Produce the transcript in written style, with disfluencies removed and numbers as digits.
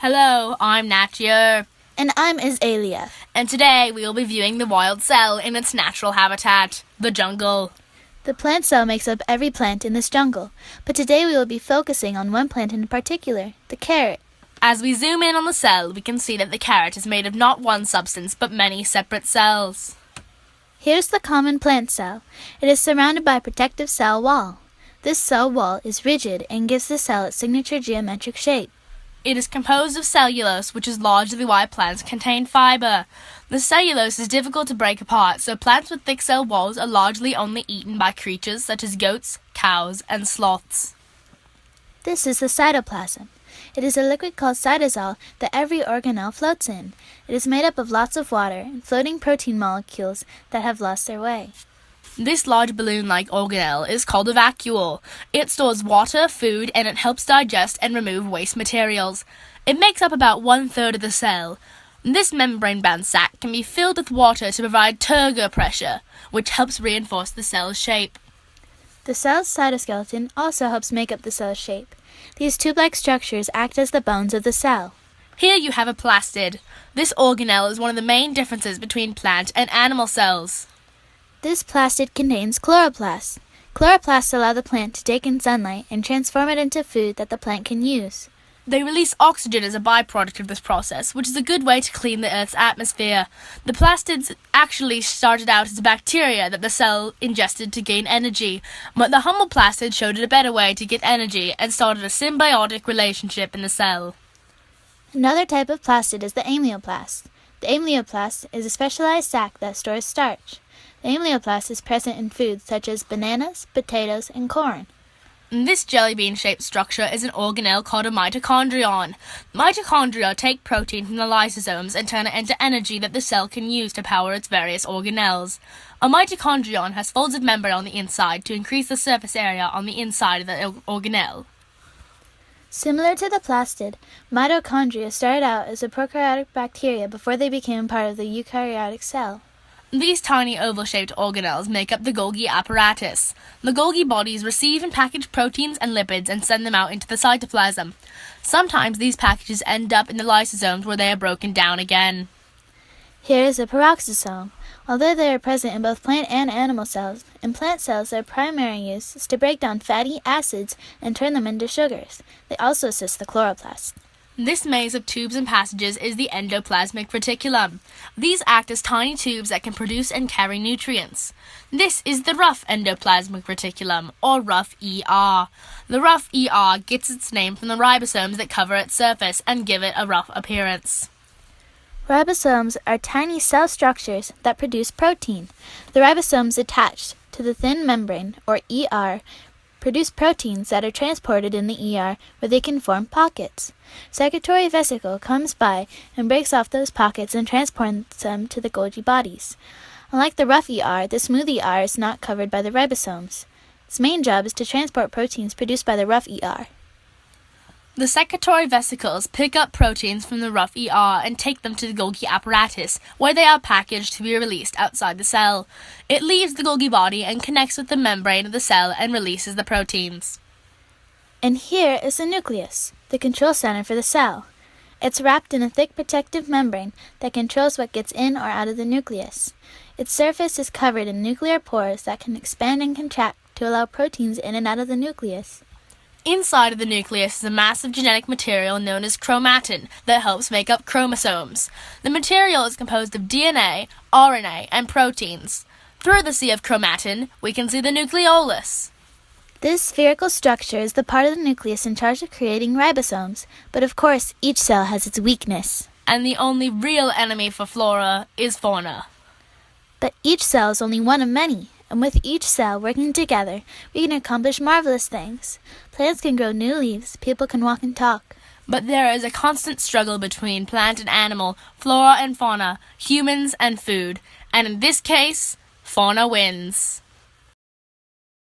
Hello, I'm Natalie. And I'm Azalea. And today we will be viewing the wild cell in its natural habitat, the jungle. The plant cell makes up every plant in this jungle, but today we will be focusing on one plant in particular, the carrot. As we zoom in on the cell, we can see that the carrot is made of not one substance, but many separate cells. Here's the common plant cell. It is surrounded by a protective cell wall. This cell wall is rigid and gives the cell its signature geometric shape. It is composed of cellulose, which is largely why plants contain fiber. The cellulose is difficult to break apart, so plants with thick cell walls are largely only eaten by creatures such as goats, cows, and sloths. This is the cytoplasm. It is a liquid called cytosol that every organelle floats in. It is made up of lots of water and floating protein molecules that have lost their way. This large balloon-like organelle is called a vacuole. It stores water, food, and it helps digest and remove waste materials. It makes up about 1/3 of the cell. This membrane-bound sac can be filled with water to provide turgor pressure, which helps reinforce the cell's shape. The cell's cytoskeleton also helps make up the cell's shape. These tube-like structures act as the bones of the cell. Here you have a plastid. This organelle is one of the main differences between plant and animal cells. This plastid contains chloroplasts. Chloroplasts allow the plant to take in sunlight and transform it into food that the plant can use. They release oxygen as a byproduct of this process, which is a good way to clean the Earth's atmosphere. The plastids actually started out as bacteria that the cell ingested to gain energy, but the humble plastid showed it a better way to get energy and started a symbiotic relationship in the cell. Another type of plastid is the amylioplast. The amylioplast is a specialized sac that stores starch. The amylioplast is present in foods such as bananas, potatoes, and corn. This jelly bean-shaped structure is an organelle called a mitochondrion. Mitochondria take protein from the lysosomes and turn it into energy that the cell can use to power its various organelles. A mitochondrion has folds of membrane on the inside to increase the surface area on the inside of the organelle. Similar to the plastid, mitochondria started out as a prokaryotic bacteria before they became part of the eukaryotic cell. These tiny oval-shaped organelles make up the Golgi apparatus. The Golgi bodies receive and package proteins and lipids and send them out into the cytoplasm. Sometimes these packages end up in the lysosomes where they are broken down again. Here is a peroxisome. Although they are present in both plant and animal cells, in plant cells their primary use is to break down fatty acids and turn them into sugars. They also assist the chloroplast. This maze of tubes and passages is the endoplasmic reticulum. These act as tiny tubes that can produce and carry nutrients. This is the rough endoplasmic reticulum, or rough ER. The rough ER gets its name from the ribosomes that cover its surface and give it a rough appearance. Ribosomes are tiny cell structures that produce protein. The ribosomes attached to the thin membrane, or ER, produce proteins that are transported in the ER where they can form pockets. Secretory vesicle comes by and breaks off those pockets and transports them to the Golgi bodies. Unlike the rough ER, the smooth ER is not covered by the ribosomes. Its main job is to transport proteins produced by the rough ER. The secretory vesicles pick up proteins from the rough ER and take them to the Golgi apparatus, where they are packaged to be released outside the cell. It leaves the Golgi body and connects with the membrane of the cell and releases the proteins. And here is the nucleus, the control center for the cell. It's wrapped in a thick protective membrane that controls what gets in or out of the nucleus. Its surface is covered in nuclear pores that can expand and contract to allow proteins in and out of the nucleus. Inside of the nucleus is a massive genetic material known as chromatin that helps make up chromosomes. The material is composed of DNA, RNA, and proteins. Through the sea of chromatin, we can see the nucleolus. This spherical structure is the part of the nucleus in charge of creating ribosomes, but of course each cell has its weakness. And the only real enemy for flora is fauna. But each cell is only one of many. And with each cell working together, we can accomplish marvelous things. Plants can grow new leaves, people can walk and talk. But there is a constant struggle between plant and animal, flora and fauna, humans and food. And in this case, fauna wins.